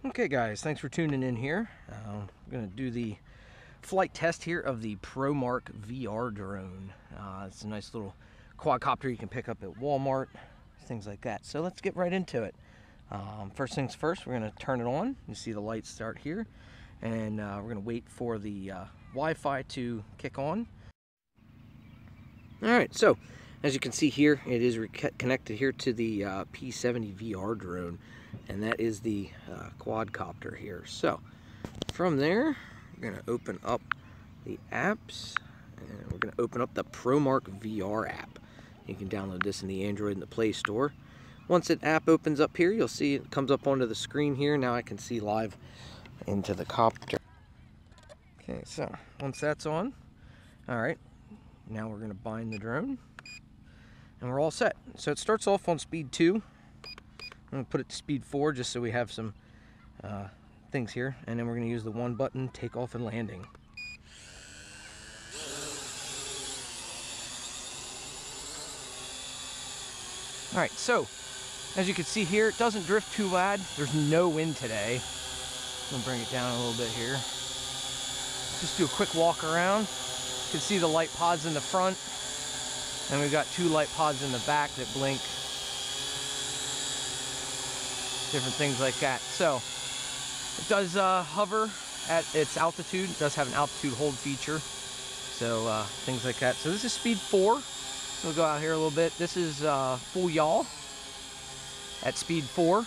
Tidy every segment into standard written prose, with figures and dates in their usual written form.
Okay guys, thanks for tuning in here. I'm going to do the flight test here of the Promark VR drone. It's a nice little quadcopter you can pick up at Walmart, things like that. So let's get right into it. First things first, we're going to turn it on. You see the lights start here. And we're going to wait for the Wi-Fi to kick on. Alright, so as you can see here, it is connected here to the P70 VR drone. And that is the quadcopter here. So from there, we're going to open up the apps, and we're going to open up the Promark VR app. You can download this in the Android and the Play Store. Once the app opens up here, you'll see it comes up onto the screen here. Now I can see live into the copter. Okay, so once that's on, all right, now we're going to bind the drone, and we're all set. So it starts off on speed 2. I'm going to put it to speed 4 just so we have some things here. And then we're going to use the 1 button, takeoff and landing. Alright, so as you can see here, it doesn't drift too bad. There's no wind today. I'm going to bring it down a little bit here. Just do a quick walk around. You can see the light pods in the front. And we've got 2 light pods in the back that blink. Different things like that. So it does hover at its altitude. It does have an altitude hold feature. So things like that. So this is speed 4. So we'll go out here a little bit. This is full yaw at speed 4.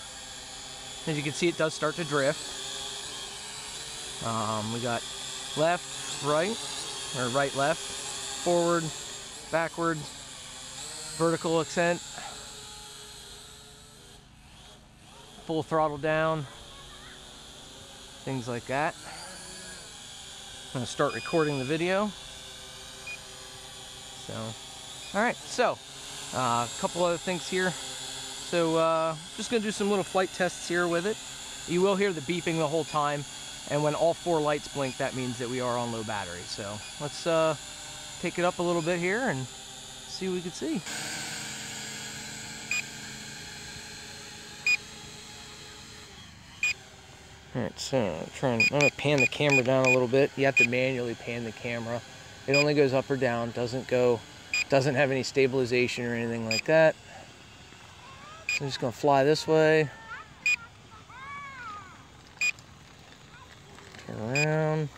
As you can see, it does start to drift. We got left, right, or right, left, forward, backwards, vertical ascent, full throttle down, things like that. I'm going to start recording the video. So, alright, so a couple other things here. So just going to do some little flight tests here with it. You will hear the beeping the whole time, and when all 4 lights blink, that means that we are on low battery. So let's take it up a little bit here and see what we can see. Alright, so I'm going to pan the camera down a little bit. You have to manually pan the camera. It only goes up or down, doesn't have any stabilization or anything like that. So I'm just going to fly this way. Turn around.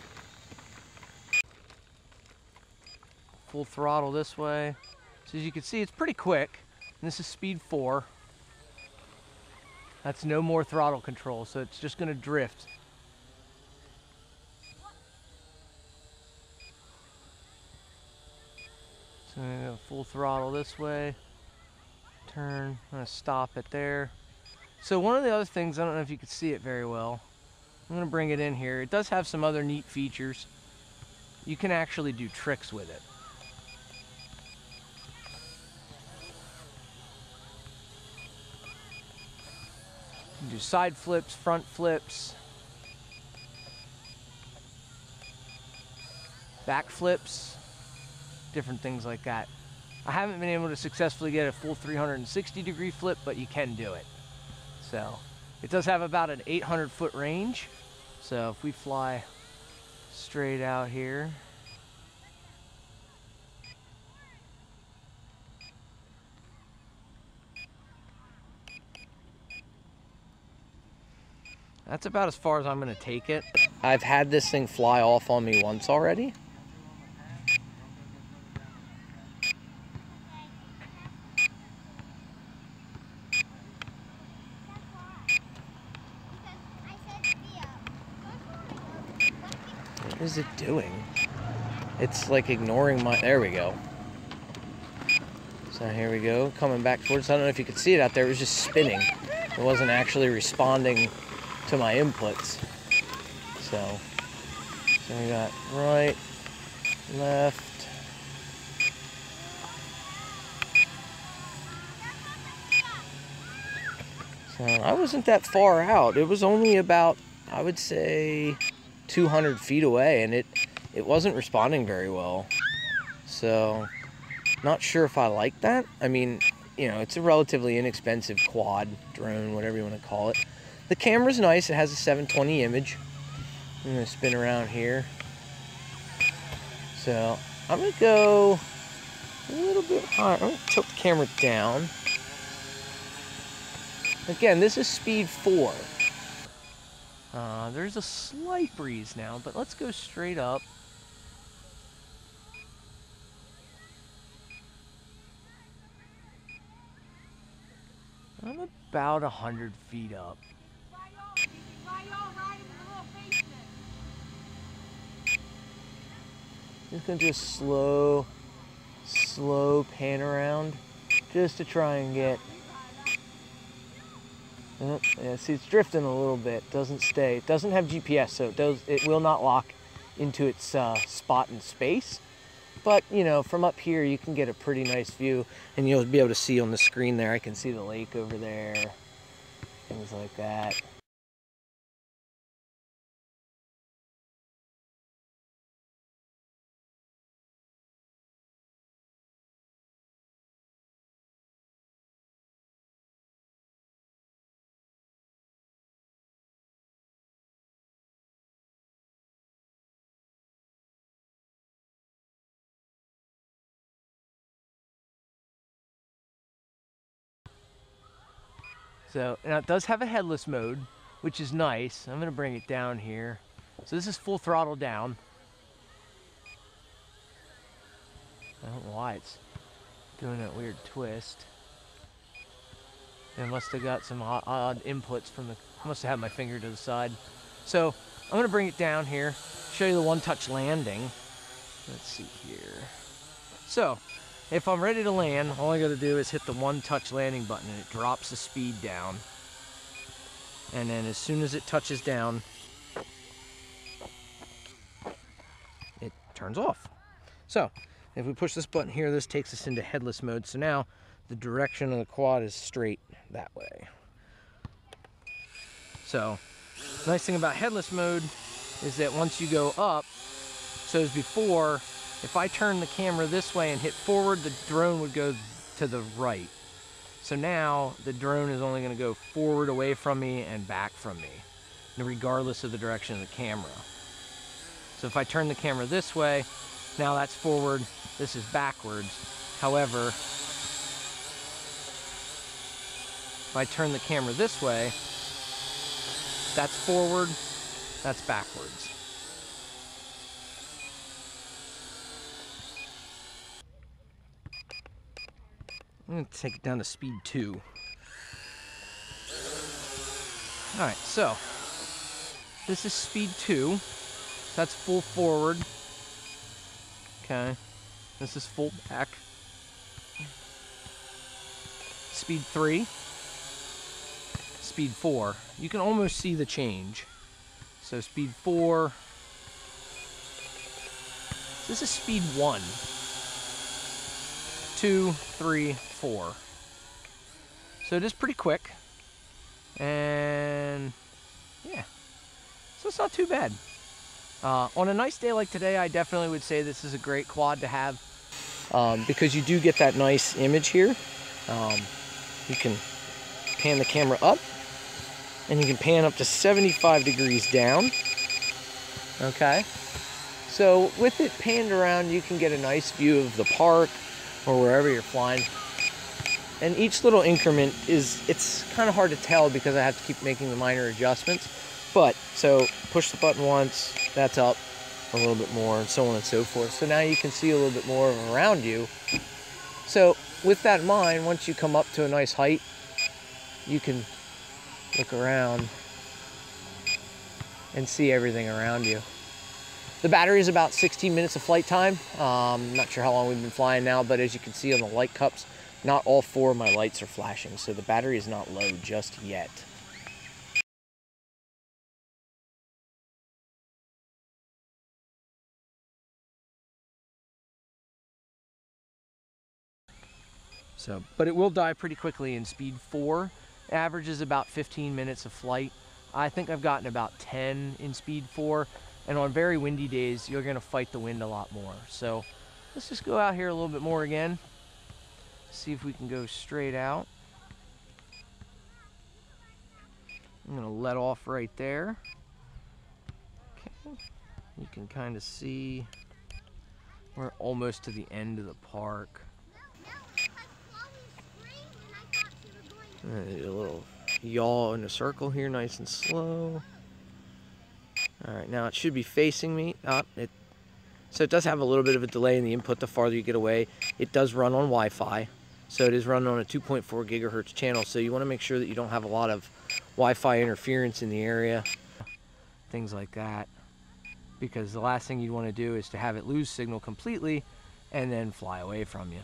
Full throttle this way. So as you can see, it's pretty quick. And this is speed 4. That's no more throttle control, so it's just going to drift. So I'm going to full throttle this way. Turn. I'm going to stop it there. So one of the other things, I don't know if you can see it very well. I'm going to bring it in here. It does have some other neat features. You can actually do tricks with it. You can do side flips, front flips, back flips, different things like that. I haven't been able to successfully get a full 360-degree flip, but you can do it. So it does have about an 800-foot range. So if we fly straight out here, that's about as far as I'm going to take it. I've had this thing fly off on me once already. What is it doing? It's like ignoring my... There we go. So here we go, coming back towards... I don't know if you could see it out there. It was just spinning. It wasn't actually responding to my inputs. So we got right, left. So I wasn't that far out. It was only about, I would say, 200 feet away, and it wasn't responding very well. So not sure if I like that. I mean, you know, it's a relatively inexpensive quad drone, whatever you want to call it. the camera's nice. It has a 720 image. I'm going to spin around here. So I'm going to go a little bit higher. I'm going to tilt the camera down. Again, this is speed 4. There's a slight breeze now, but let's go straight up. I'm about 100 feet up. Just gonna do a slow pan around, just to try and get. Yeah, see, it's drifting a little bit. Doesn't stay. It doesn't have GPS, so it will not lock into its spot in space. But you know, from up here, you can get a pretty nice view, and you'll be able to see on the screen there. I can see the lake over there, things like that. So now it does have a headless mode, which is nice. I'm going to bring it down here. So this is full throttle down. I don't know why it's doing that weird twist. It must have got some odd inputs from the... I must have had my finger to the side. So I'm going to bring it down here, show you the one-touch landing. Let's see here. So if I'm ready to land, all I got to do is hit the one-touch landing button, and it drops the speed down. And then as soon as it touches down, it turns off. So if we push this button here, this takes us into headless mode. So now the direction of the quad is straight that way. So the nice thing about headless mode is that once you go up, so as before, if I turn the camera this way and hit forward, the drone would go to the right. So now the drone is only going to go forward away from me and back from me, regardless of the direction of the camera. So if I turn the camera this way, now that's forward, this is backwards. However, if I turn the camera this way, that's forward, that's backwards. I'm going to take it down to speed 2. Alright, so this is speed 2. That's full forward. Okay. This is full back. Speed 3. Speed 4. You can almost see the change. So speed 4. This is speed 1. 2, 3, 4. So it is pretty quick. And yeah. So it's not too bad. On a nice day like today, I definitely would say this is a great quad to have. Because you do get that nice image here. You can pan the camera up, and you can pan up to 75 degrees down. Okay. So with it panned around, you can get a nice view of the park or wherever you're flying. And each little increment it's kind of hard to tell because I have to keep making the minor adjustments. But, so push the button once, that's up a little bit more, and so on and so forth. So now you can see a little bit more around you. So with that in mind, once you come up to a nice height, you can look around and see everything around you. The battery is about 16 minutes of flight time. Not sure how long we've been flying now, but as you can see on the light cups, not all 4 of my lights are flashing, so the battery is not low just yet. So, but it will die pretty quickly in speed 4. Averages about 15 minutes of flight. I think I've gotten about 10 in speed 4. And on very windy days, you're going to fight the wind a lot more. So let's just go out here a little bit more again. See if we can go straight out. I'm going to let off right there. Okay. You can kind of see we're almost to the end of the park. A little yaw in a circle here, nice and slow. Alright, now it should be facing me. So it does have a little bit of a delay in the input the farther you get away. It does run on Wi-Fi, so it is running on a 2.4 gigahertz channel, so you want to make sure that you don't have a lot of Wi-Fi interference in the area, things like that, because the last thing you want to do is to have it lose signal completely and then fly away from you.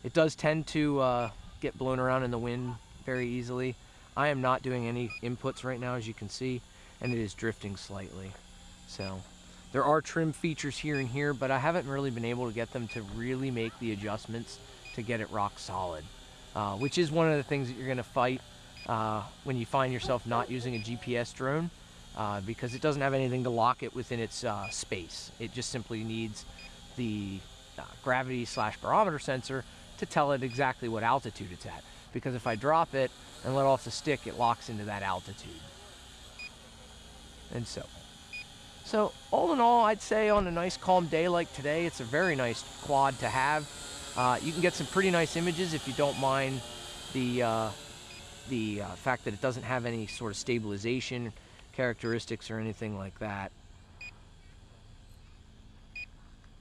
It does tend to get blown around in the wind very easily. I am not doing any inputs right now, as you can see, and it is drifting slightly. So there are trim features here and here, but I haven't really been able to get them to really make the adjustments to get it rock solid, which is one of the things that you're going to fight when you find yourself not using a GPS drone, because it doesn't have anything to lock it within its space. It just simply needs the gravity/barometer sensor to tell it exactly what altitude it's at, because if I drop it and let off the stick, it locks into that altitude. And so all in all, I'd say on a nice calm day like today, it's a very nice quad to have. You can get some pretty nice images if you don't mind the fact that it doesn't have any sort of stabilization characteristics or anything like that.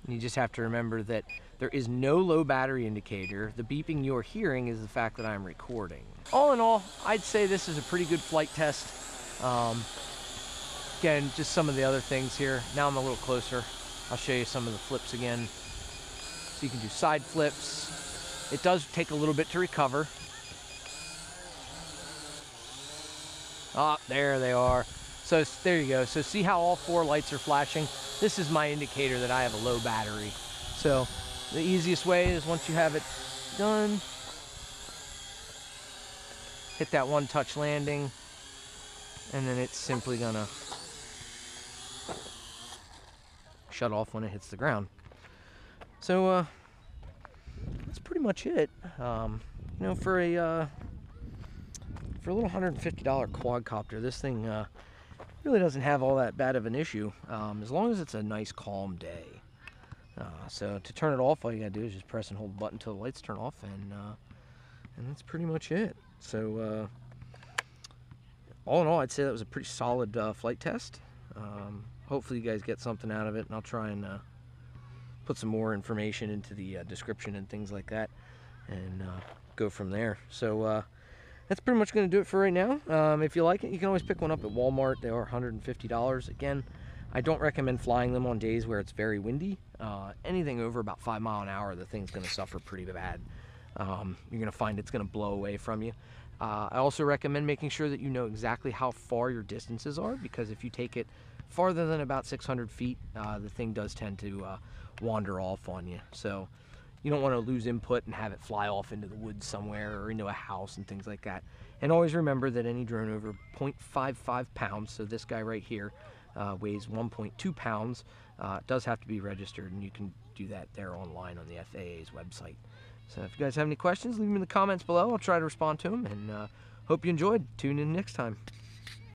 You just have to remember that there is no low battery indicator. The beeping you're hearing is the fact that I'm recording. All in all, I'd say this is a pretty good flight test. Again, just some of the other things here. Now I'm a little closer. I'll show you some of the flips again. So you can do side flips. It does take a little bit to recover. Ah, there they are. So there you go. So see how all 4 lights are flashing? This is my indicator that I have a low battery. So the easiest way is, once you have it done, hit that one touch landing, and then it's simply gonna shut off when it hits the ground. So that's pretty much it. You know, for a little $150 quadcopter, this thing really doesn't have all that bad of an issue, as long as it's a nice calm day. So to turn it off, all you gotta do is just press and hold the button until the lights turn off, and that's pretty much it. So all in all, I'd say that was a pretty solid flight test. Hopefully you guys get something out of it, and I'll try and put some more information into the description and things like that, and go from there. So that's pretty much going to do it for right now. If you like it, you can always pick one up at Walmart. They are $150. Again, I don't recommend flying them on days where it's very windy. Anything over about 5 miles an hour, the thing's going to suffer pretty bad. You're going to find it's going to blow away from you. I also recommend making sure that you know exactly how far your distances are, because if you take it farther than about 600 feet, the thing does tend to wander off on you. So you don't want to lose input and have it fly off into the woods somewhere or into a house and things like that. And always remember that any drone over 0.55 pounds, so this guy right here weighs 1.2 pounds, does have to be registered, and you can do that there online on the FAA's website. So if you guys have any questions, leave them in the comments below. I'll try to respond to them, and hope you enjoyed. Tune in next time.